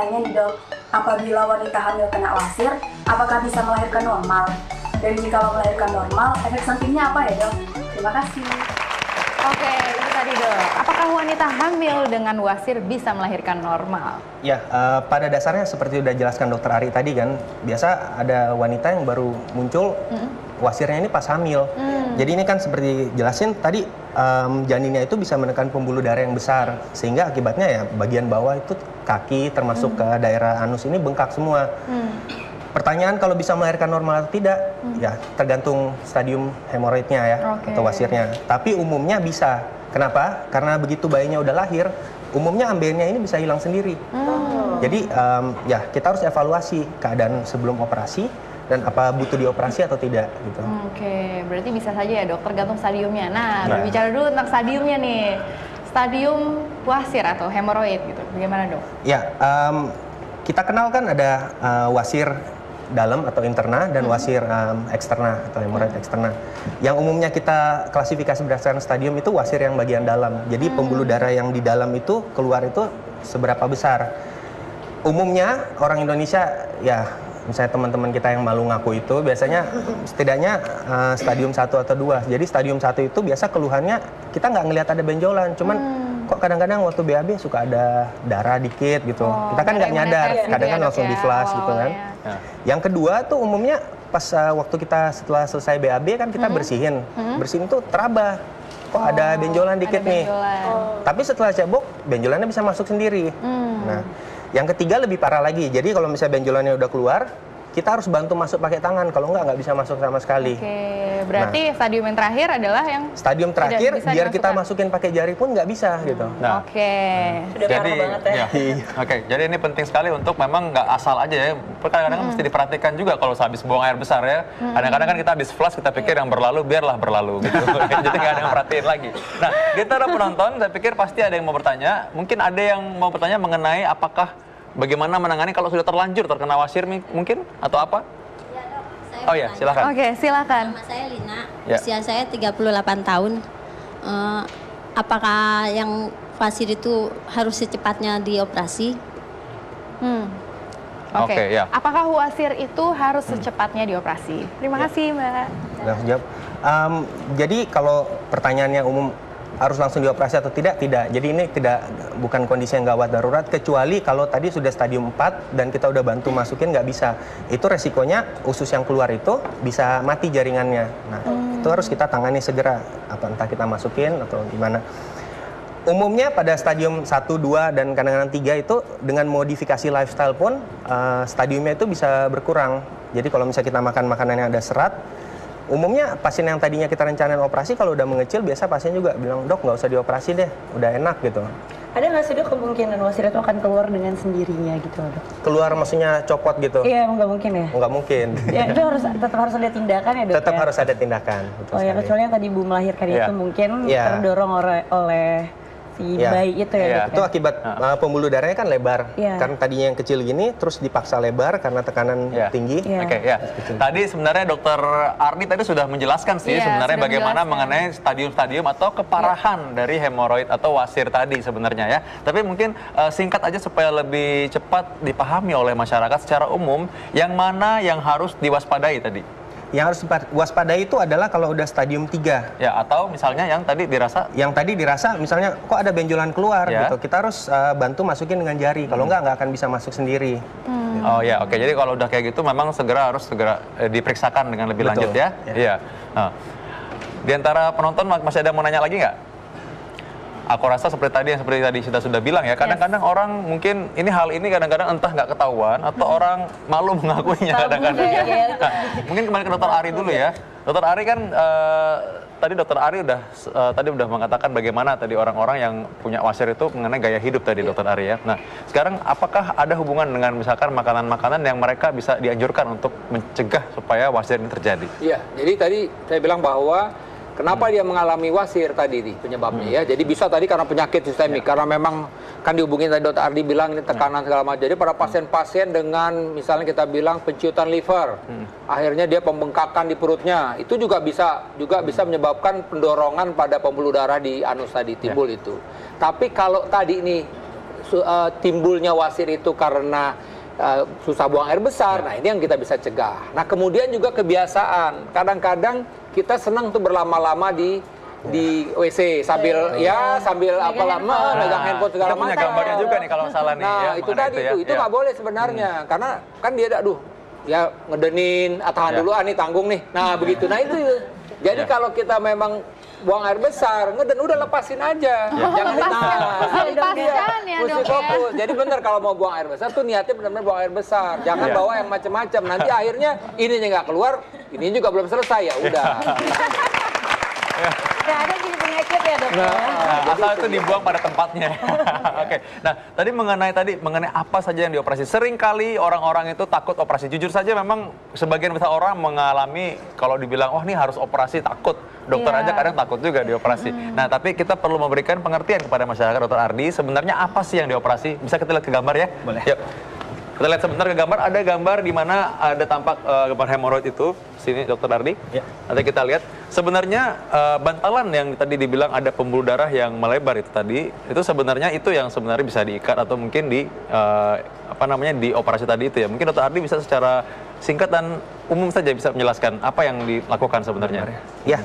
lainnya nih dok, apabila wanita hamil kena wasir, apakah bisa melahirkan normal? Dan jika melahirkan normal, efek sampingnya apa ya dok? Terima kasih. Oke, itu tadi dok. Apakah wanita hamil dengan wasir bisa melahirkan normal? Ya, pada dasarnya seperti udah jelaskan dokter Ari tadi kan, biasa ada wanita yang baru muncul wasirnya ini pas hamil. Jadi ini kan seperti jelasin tadi, janinnya itu bisa menekan pembuluh darah yang besar, sehingga akibatnya ya bagian bawah itu kaki termasuk ke daerah anus ini bengkak semua. Pertanyaan kalau bisa melahirkan normal atau tidak, ya tergantung stadium hemoroidnya ya, atau wasirnya. Tapi umumnya bisa. Kenapa? Karena begitu bayinya udah lahir, umumnya ambeien-nya ini bisa hilang sendiri. Jadi ya kita harus evaluasi keadaan sebelum operasi dan apa butuh dioperasi atau tidak gitu. Oke, berarti bisa saja ya dok, tergantung stadiumnya. Nah, berbicara dulu tentang stadiumnya nih. Stadium wasir atau hemoroid gitu, bagaimana dok? Ya, kita kenal kan ada wasir dalam atau interna dan wasir eksterna atau hemoroid eksterna. Yang umumnya kita klasifikasi berdasarkan stadium itu wasir yang bagian dalam. Jadi pembuluh darah yang di dalam itu keluar itu seberapa besar. Umumnya orang Indonesia ya, misalnya teman-teman kita yang malu ngaku itu biasanya setidaknya stadium 1 atau 2. Jadi stadium 1 itu biasa keluhannya kita nggak ngelihat ada benjolan, cuman kok kadang-kadang waktu BAB suka ada darah dikit gitu. Kita kan nggak nyadar, kadang kan langsung di flash gitu kan. Yang kedua tuh umumnya pas waktu kita setelah selesai BAB kan kita bersihin. Bersihin tuh teraba. Kok ada benjolan dikit nih. Tapi setelah cebok, benjolannya bisa masuk sendiri. Nah, yang ketiga lebih parah lagi. Jadi kalau misalnya benjolannya udah keluar, kita harus bantu masuk pakai tangan. Kalau nggak bisa masuk sama sekali. Oke, berarti stadium yang terakhir adalah yang stadium terakhir biar kita masukin pakai jari pun nggak bisa gitu. Nah, Sudah jadi banget ya. Oke, jadi ini penting sekali untuk memang nggak asal aja ya. Kadang-kadang mesti diperhatikan juga kalau habis buang air besar ya. Kadang-kadang kan kita habis flush kita pikir yang berlalu biarlah berlalu gitu. Jadi nggak ada yang perhatiin lagi. Nah, kita ada penonton, saya pikir pasti ada yang mau bertanya. Mungkin ada yang mau bertanya mengenai apakah bagaimana menangani kalau sudah terlanjur terkena wasir mungkin atau apa? Ya dok, saya Oh ya, silakan. Oke, silakan. Nama saya Lina, Ya. usia saya 38 tahun. Apakah yang wasir itu harus secepatnya dioperasi? Oke, ya. apakah wasir itu harus secepatnya dioperasi? Terima kasih Mbak. Langsung jawab. Jadi kalau pertanyaannya umum harus langsung dioperasi atau tidak? Tidak. Jadi ini bukan kondisi yang gawat darurat, kecuali kalau tadi sudah stadium 4 dan kita udah bantu masukin nggak bisa. Itu resikonya usus yang keluar itu bisa mati jaringannya. Nah, itu harus kita tangani segera. Entah kita masukin atau gimana. Umumnya pada stadium 1, 2, dan kadang-kadang 3 itu dengan modifikasi lifestyle pun stadiumnya itu bisa berkurang. Jadi kalau misalnya kita makan makanan yang ada serat, umumnya pasien yang tadinya kita rencanain operasi kalau udah mengecil, biasa pasien juga bilang, dok nggak usah dioperasi deh, udah enak gitu. Ada nggak sih dok kemungkinan wasir itu akan keluar dengan sendirinya gitu dok? Keluar maksudnya copot gitu? Iya, nggak mungkin ya? Nggak mungkin. Ya itu tetap harus ada tindakan ya dok? Tetap ya? harus ada tindakan. Oh ya, kecuali yang tadi ibu melahirkan itu mungkin terdorong oleh si bayi itu ya dok? Itu akibat pembuluh darahnya kan lebar. Ya. Karena tadinya yang kecil gini, terus dipaksa lebar karena tekanan tinggi. Oke, ya. Tadi sebenarnya dokter Arni tadi sudah menjelaskan sih sebenarnya bagaimana mengenai stadium-stadium atau keparahan dari hemoroid atau wasir tadi sebenarnya ya. Tapi mungkin singkat aja supaya lebih cepat dipahami oleh masyarakat secara umum, yang mana yang harus diwaspadai tadi? Yang harus waspadai itu adalah kalau udah stadium 3. Ya, atau misalnya yang tadi dirasa? Yang tadi dirasa misalnya kok ada benjolan keluar gitu. Kita harus bantu masukin dengan jari. Kalau nggak akan bisa masuk sendiri. Oh ya, oke. Jadi kalau udah kayak gitu memang harus segera diperiksakan dengan lebih lanjut ya. Iya. Nah, di antara penonton masih ada yang mau nanya lagi nggak? Aku rasa seperti tadi kita sudah bilang ya, kadang-kadang orang mungkin hal ini kadang-kadang entah nggak ketahuan atau orang malu mengakuinya kadang-kadang. Nah, mungkin kembali ke dokter Ari dulu ya. Dokter Ari kan tadi dokter Ari udah mengatakan bagaimana tadi orang-orang yang punya wasir itu mengenai gaya hidup tadi dokter Ari ya. Nah, sekarang apakah ada hubungan dengan misalkan makanan-makanan yang mereka bisa dianjurkan untuk mencegah supaya wasir ini terjadi? Iya, jadi tadi saya bilang bahwa kenapa dia mengalami wasir tadi nih penyebabnya ya. Jadi bisa tadi karena penyakit sistemik, karena memang kan dihubungin tadi dokter Ardi bilang ini tekanan segala macam. Jadi pada pasien-pasien dengan misalnya kita bilang penciutan liver, akhirnya dia pembengkakan di perutnya, itu juga bisa menyebabkan pendorongan pada pembuluh darah di anus tadi timbul itu. Tapi kalau tadi ini timbulnya wasir itu karena susah buang air besar. Nah, ini yang kita bisa cegah. Nah, kemudian juga kebiasaan. Kadang-kadang kita senang tuh berlama-lama di WC sambil sambil megang handphone segala macam. Punya gambarnya juga nih kalau salah nih. Nah, itu tadi itu nggak boleh sebenarnya. Karena kan dia ngedenin, tahan dulu nih tanggung nih. Nah, begitu. Nah, itu. Jadi kalau kita memang buang air besar, ngeden udah lepasin aja. Jangan lepaskan ya, Dok. Fokus. Jadi benar kalau mau buang air besar tuh niatnya benar-benar buang air besar. Jangan bawa yang macam-macam. Nanti akhirnya ininya nggak keluar, ini juga belum selesai ya udah. Nggak ada jadi penyakit ya, Dok. Asal itu dibuang pada tempatnya. Oke. Nah, tadi mengenai apa saja yang dioperasi. Sering kali orang-orang itu takut operasi. Jujur saja memang sebagian besar orang mengalami kalau dibilang, "Oh, ini harus operasi," takut. Dokter aja kadang takut juga dioperasi. Nah, tapi kita perlu memberikan pengertian kepada masyarakat, Dr. Ardi, sebenarnya apa sih yang dioperasi? Bisa kita lihat ke gambar ya? Boleh. Yuk. Kita lihat sebentar ke gambar, ada gambar di mana ada tampak gambar hemoroid itu. Sini, Dr. Ardi. Ya. Nanti kita lihat. Sebenarnya bantalan yang tadi dibilang ada pembuluh darah yang melebar itu tadi, itu sebenarnya yang sebenarnya bisa diikat atau mungkin di operasi tadi itu ya. Mungkin Dr. Ardi bisa secara singkat dan umum saja bisa menjelaskan apa yang dilakukan sebenarnya. Ya.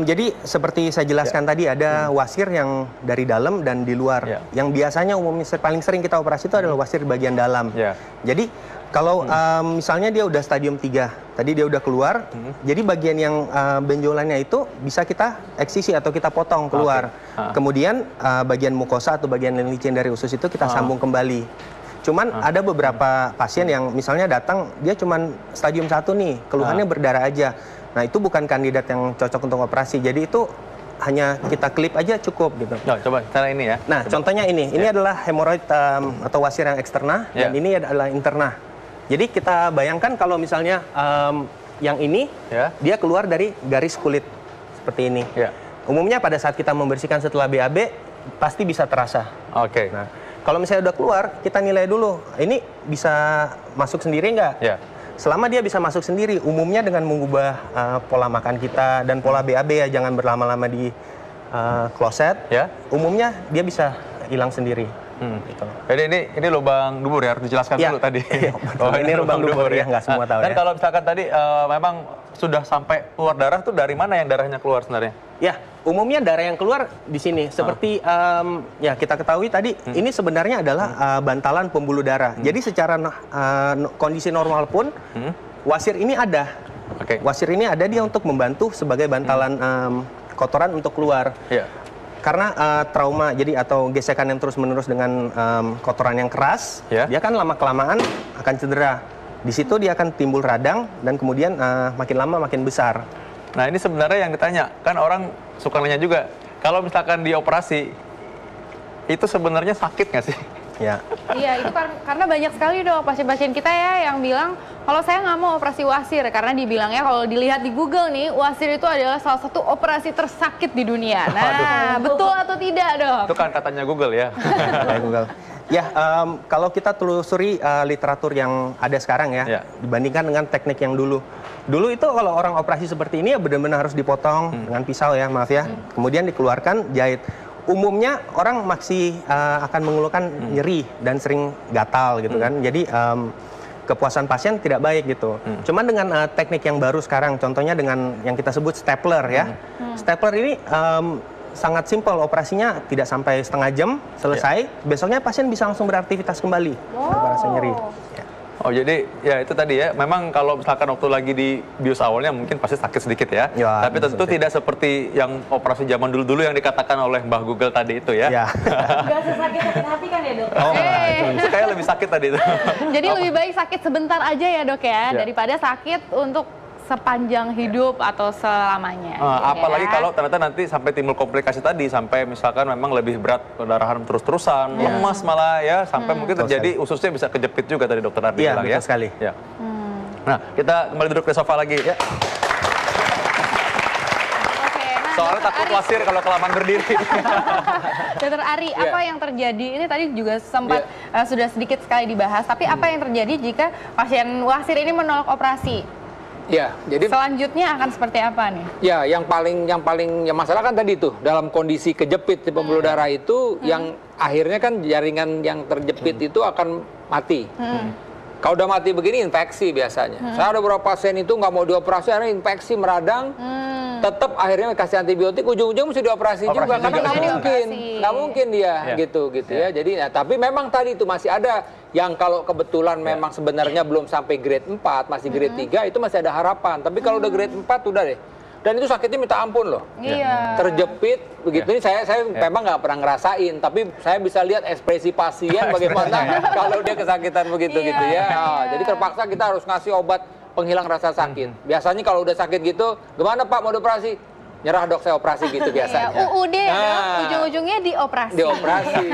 Jadi seperti saya jelaskan tadi ada wasir yang dari dalam dan di luar. Yang biasanya umumnya paling sering kita operasi itu adalah wasir bagian dalam. Jadi kalau misalnya dia udah stadium 3, tadi dia udah keluar, jadi bagian yang benjolannya itu bisa kita eksisi atau kita potong keluar. Kemudian bagian mukosa atau bagian licin dari usus itu kita sambung kembali. Cuman ada beberapa pasien yang misalnya datang, dia cuman stadium 1 nih, keluhannya berdarah aja. Nah, itu bukan kandidat yang cocok untuk operasi. Jadi itu hanya kita klip aja cukup gitu. Coba cara ini ya. Nah, contohnya ini adalah hemoroid atau wasir yang eksterna dan ini adalah interna. Jadi kita bayangkan kalau misalnya yang ini dia keluar dari garis kulit seperti ini. Umumnya pada saat kita membersihkan setelah BAB pasti bisa terasa. Oke. Nah, kalau misalnya udah keluar, kita nilai dulu. Ini bisa masuk sendiri nggak? Selama dia bisa masuk sendiri, umumnya dengan mengubah pola makan kita dan pola BAB ya, jangan berlama-lama di kloset. Umumnya dia bisa hilang sendiri. Gitu. Jadi ini lubang dubur ya, harus dijelaskan dulu tadi. Ini lubang dubur ya, nggak semua tahu dan ya. kalau misalkan tadi memang sudah sampai keluar darah tuh dari mana yang darahnya keluar sebenarnya? Ya, umumnya darah yang keluar di sini. Seperti kita ketahui tadi, ini sebenarnya adalah bantalan pembuluh darah. Jadi secara kondisi normal pun wasir ini ada. Wasir ini ada dia untuk membantu sebagai bantalan kotoran untuk keluar. Karena trauma atau gesekan yang terus-menerus dengan kotoran yang keras, dia kan lama-kelamaan akan cedera. Di situ dia akan timbul radang dan kemudian makin lama makin besar. Nah, ini sebenarnya yang ditanya, kan orang suka nanya juga, kalau misalkan dioperasi, itu sebenarnya sakit nggak sih? Iya, itu karena banyak sekali dong pasien-pasien kita ya yang bilang, kalau saya nggak mau operasi wasir, karena dibilangnya kalau dilihat di Google nih, wasir itu adalah salah satu operasi tersakit di dunia. Nah, betul atau tidak, Dok? Itu kan katanya Google ya. Google. Kalau kita telusuri literatur yang ada sekarang dibandingkan dengan teknik yang dulu. Dulu itu kalau orang operasi seperti ini ya benar-benar harus dipotong dengan pisau ya, maaf ya. Kemudian dikeluarkan, jahit. Umumnya orang masih akan mengeluhkan nyeri dan sering gatal gitu kan. Jadi kepuasan pasien tidak baik gitu. Cuman dengan teknik yang baru sekarang, contohnya dengan yang kita sebut stapler ya. Stapler ini sangat simpel, operasinya tidak sampai setengah jam selesai. Besoknya pasien bisa langsung beraktivitas kembali tanpa rasa nyeri. Oh, jadi ya itu tadi ya, memang kalau misalkan waktu lagi di bius awalnya mungkin pasti sakit sedikit ya. Tapi tentu tidak seperti yang operasi zaman dulu-dulu yang dikatakan oleh Mbah Google tadi itu ya. Nggak sesakit hati kan ya, Dok? Itu kayak lebih sakit tadi itu. Jadi lebih baik sakit sebentar aja ya, Dok ya, daripada sakit untuk sepanjang hidup atau selamanya. Apalagi kalau ternyata nanti sampai timbul komplikasi tadi, sampai misalkan memang lebih berat, pendarahan terus-terusan, lemas malah ya, sampai mungkin terjadi ususnya bisa kejepit juga tadi Dokter Ardi bilang ya. Betul sekali. Nah, kita kembali duduk di sofa lagi ya. Soalnya takut wasir kalau kelamaan berdiri. Dokter Ari, apa yang terjadi? Ini tadi juga sempat sudah sedikit sekali dibahas, tapi apa yang terjadi jika pasien wasir ini menolak operasi? Jadi selanjutnya akan seperti apa nih? Yang paling masalah kan tadi tuh dalam kondisi kejepit di pembuluh darah itu yang akhirnya kan jaringan yang terjepit itu akan mati. Kalau udah mati begini infeksi biasanya. Saya ada beberapa pasien itu nggak mau dioperasi karena infeksi meradang. Tetap akhirnya kasih antibiotik, ujung-ujung mesti dioperasi juga karena nggak mungkin dia gitu ya. Jadi tapi memang tadi itu masih ada yang kalau kebetulan memang sebenarnya belum sampai grade 4, masih grade 3 itu masih ada harapan. Tapi kalau udah grade 4 udah deh. Dan itu sakitnya minta ampun loh. Terjepit begitu. Ini saya memang nggak pernah ngerasain, tapi saya bisa lihat ekspresi pasien bagaimana kalau dia kesakitan begitu gitu ya. Jadi terpaksa kita harus ngasih obat penghilang rasa sakit. Biasanya kalau udah sakit gitu, gimana Pak mau dioperasi? Nyerah dok, saya operasi gitu biasanya. UUD ya dok, ujung-ujungnya dioperasi. Dioperasi.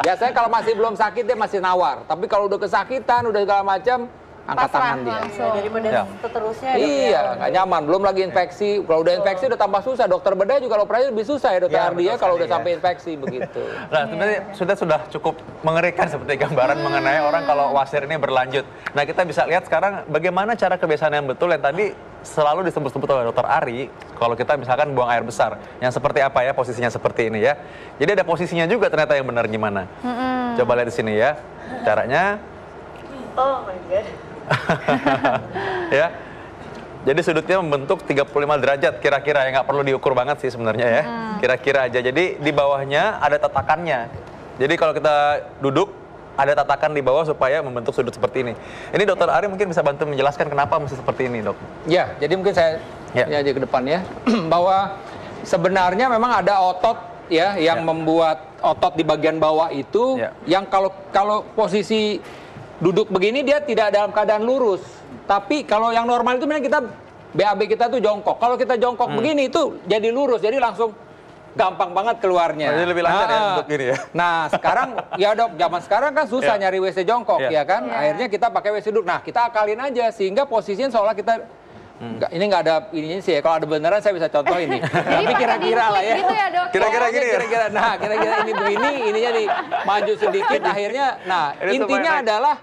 Biasanya kalau masih belum sakit dia masih nawar. Tapi kalau udah kesakitan, udah segala macam, angkat tangan dia. Daripada seterusnya. Iya, nggak nyaman. Belum lagi infeksi. Kalau udah infeksi udah tambah susah. Dokter bedah juga kalau operasi lebih susah ya dokter Ardi ya kalau udah sampai infeksi begitu. Nah, sebenarnya sudah cukup mengerikan seperti gambaran mengenai orang kalau wasir ini berlanjut. Nah, kita bisa lihat sekarang bagaimana cara kebiasaan yang betul yang tadi selalu disebut-sebut oleh dokter Ari. Kalau kita misalkan buang air besar, yang seperti apa ya posisinya seperti ini ya. Jadi ada posisinya juga ternyata yang benar gimana. Coba lihat di sini ya. Caranya. Oh my god. Ya. Jadi sudutnya membentuk 35 derajat kira-kira ya, nggak perlu diukur banget sih sebenarnya ya. Kira-kira aja. Jadi di bawahnya ada tatakannya. Jadi kalau kita duduk ada tatakan di bawah supaya membentuk sudut seperti ini. Ini dokter Ari mungkin bisa bantu menjelaskan kenapa mesti seperti ini, Dok. Ya, jadi mungkin saya aja ke depan ya. Bahwa sebenarnya memang ada otot ya yang membuat otot di bagian bawah itu yang kalau posisi duduk begini dia tidak dalam keadaan lurus. Tapi kalau yang normal itu memang kita BAB kita tuh jongkok. Kalau kita jongkok begini itu jadi lurus. Jadi langsung gampang banget keluarnya. Jadi lebih lancar ya duduk gini ya. Nah, sekarang ya dok, zaman sekarang kan susah nyari WC jongkok ya kan. Akhirnya kita pakai WC duduk. Nah, kita akalin aja sehingga posisinya seolah kita ini nggak ada ininya sih ya. Kalau ada beneran saya bisa contoh ini. Tapi kira-kira lah ya. Gitu ya, Dok? Kira-kira gini ya. Nah, kira-kira ini begini, ininya di maju sedikit akhirnya. Nah, intinya adalah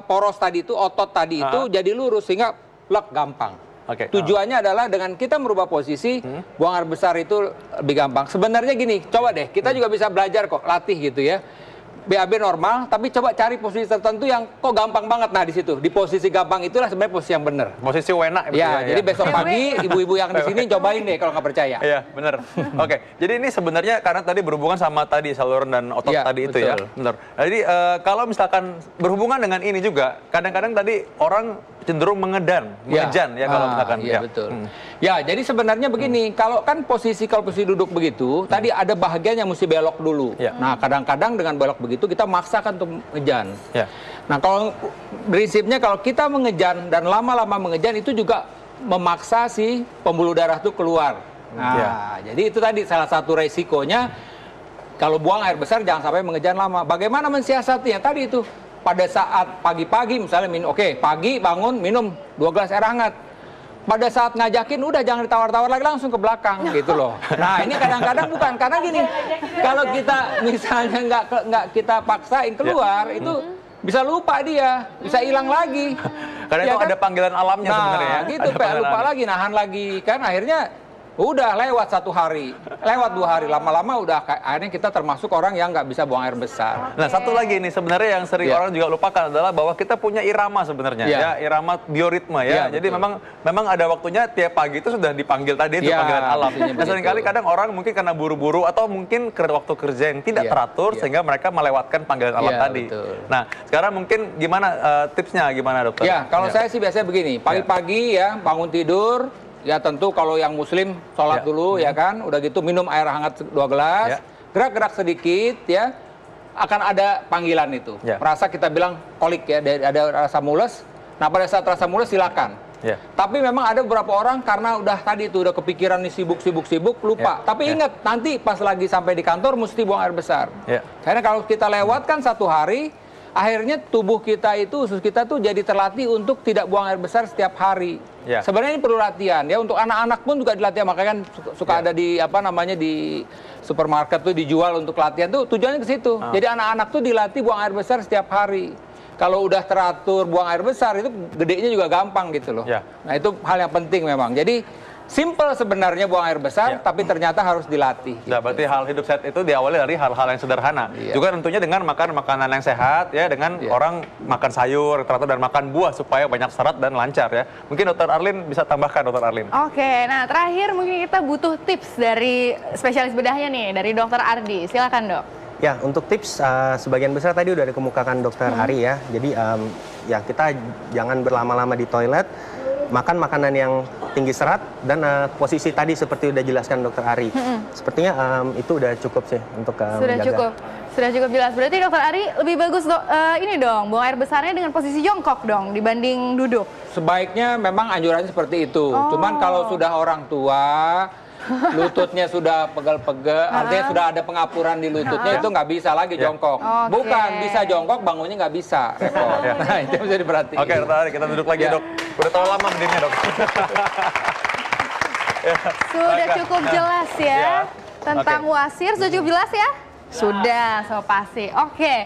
poros tadi itu, otot tadi itu jadi lurus sehingga lek gampang. Tujuannya adalah dengan kita merubah posisi, buang air besar itu lebih gampang. Sebenarnya gini, coba deh, kita juga bisa belajar kok, latih gitu ya. BAB normal, tapi coba cari posisi tertentu yang kok gampang banget. Nah di situ, di posisi gampang itulah sebenarnya posisi yang benar. Posisi wena. Ya, jadi besok pagi ibu-ibu yang di sini cobain deh kalau nggak percaya. Iya, benar. Oke, jadi ini sebenarnya karena tadi berhubungan sama tadi saluran dan otot tadi itu ya. Benar. Jadi kalau misalkan berhubungan dengan ini juga, kadang-kadang tadi orang cenderung mengejan ya kalau misalkan. Iya, betul. Ya, jadi sebenarnya begini, kalau posisi duduk begitu, tadi ada bahagian yang mesti belok dulu. Nah, kadang-kadang dengan belok begitu kita maksakan untuk mengejan. Nah, kalau prinsipnya kalau kita mengejan dan lama-lama mengejan itu juga memaksa si pembuluh darah itu keluar. Nah, jadi itu tadi salah satu resikonya kalau buang air besar jangan sampai mengejan lama. Bagaimana mensiasatinya? Tadi itu pada saat pagi-pagi misalnya pagi bangun minum 2 gelas air hangat. Pada saat ngajakin udah jangan ditawar-tawar lagi, langsung ke belakang gitu loh. Nah, ini kadang-kadang bukan karena gini. Kalau kita misalnya nggak kita paksain keluar itu bisa lupa dia, bisa hilang lagi. Karena itu ada panggilan alamnya sebenarnya ya. Gitu, lupa lagi, nahan lagi kan akhirnya udah lewat 1 hari, lewat 2 hari, lama-lama udah akhirnya kita termasuk orang yang nggak bisa buang air besar. Nah, satu lagi nih sebenarnya yang sering orang juga lupakan adalah bahwa kita punya irama sebenarnya ya, irama bioritma ya. Jadi memang ada waktunya tiap pagi itu sudah dipanggil tadi itu panggilan alam. Nah, seringkali kadang orang mungkin karena buru-buru atau mungkin waktu kerja yang tidak teratur sehingga mereka melewatkan panggilan alam tadi. Nah, sekarang mungkin gimana tipsnya gimana dokter? Ya, kalau saya sih biasanya begini, pagi-pagi ya bangun tidur. Ya tentu kalau yang muslim sholat dulu ya kan, udah gitu minum air hangat 2 gelas, gerak-gerak sedikit ya, akan ada panggilan itu. Merasa kita bilang kolik ya, ada rasa mules. Nah pada saat rasa mules silakan. Tapi memang ada beberapa orang karena udah tadi itu udah kepikiran nih sibuk lupa. Tapi ingat nanti pas lagi sampai di kantor mesti buang air besar. Karena kalau kita lewatkan 1 hari, akhirnya tubuh kita itu, usus kita tuh jadi terlatih untuk tidak buang air besar setiap hari. Sebenarnya ini perlu latihan ya, untuk anak-anak pun juga dilatih, makanya kan suka ada di di supermarket tuh dijual untuk latihan tuh tujuannya ke situ. Jadi anak-anak tuh dilatih buang air besar setiap hari. Kalau udah teratur buang air besar itu gedenya juga gampang gitu loh. Nah itu hal yang penting memang. Jadi Simple sebenarnya buang air besar, tapi ternyata harus dilatih. Nah, berarti hal hidup sehat itu diawali dari hal-hal yang sederhana. Juga tentunya dengan makan makanan yang sehat, ya, dengan orang makan sayur, teratur dan makan buah supaya banyak serat dan lancar, ya. Mungkin Dr. Arlin bisa tambahkan, Dr. Arlin. Oke, nah terakhir mungkin kita butuh tips dari spesialis bedahnya nih, dari Dr. Ardi. Silakan, Dok. Ya, untuk tips sebagian besar tadi udah dikemukakan Dr. Ari ya. Jadi ya kita jangan berlama-lama di toilet, makan makanan yang tinggi serat, dan posisi tadi seperti udah jelaskan Dr. Ari. Sepertinya itu udah cukup sih untuk menjaga. Sudah cukup jelas. Berarti Dr. Ari lebih bagus ini dong, buang air besarnya dengan posisi jongkok dong dibanding duduk. Sebaiknya memang anjurannya seperti itu. Cuman kalau sudah orang tua, lututnya sudah pegel-pegel, artinya sudah ada pengapuran di lututnya, itu nggak bisa lagi jongkok. Bukan bisa jongkok, bangunnya nggak bisa. Repot. Nah, itu bisa diperhatiin. Oke, Dr. Ari, kita duduk lagi, Dok. Udah terlalu lama berdirinya, Dok. Sudah cukup jelas ya tentang wasir, sudah cukup jelas ya? Sudah, so pasti. Oke.